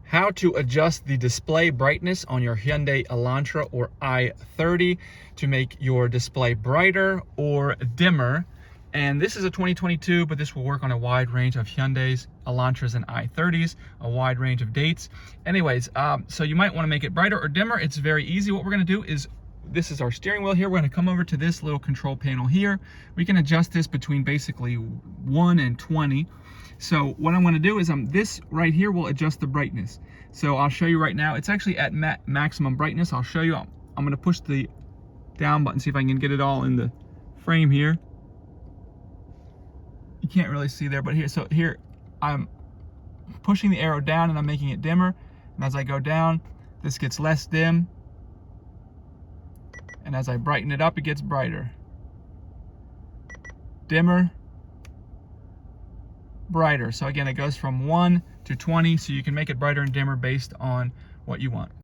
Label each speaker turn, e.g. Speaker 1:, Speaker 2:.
Speaker 1: how to adjust the display brightness on your Hyundai Elantra or i30 to make your display brighter or dimmer. And this is a 2022, but this will work on a wide range of Hyundais, Elantras, and i30s, a wide range of dates. Anyways, so you might want to make it brighter or dimmer. It's very easy. What we're going to do is, this is our steering wheel here. We're going to come over to this little control panel here. We can adjust this between basically 1 and 20. So what I'm going to do is this right here will adjust the brightness. So I'll show you right now. It's actually at maximum brightness. I'll show you. I'm going to push the down button, see if I can get it all in the frame here. You can't really see there, but here, so here I'm pushing the arrow down and I'm making it dimmer. And as I go down, this gets less dim. And as I brighten it up, it gets brighter. Dimmer, brighter. So again, it goes from 1 to 20, so you can make it brighter and dimmer based on what you want.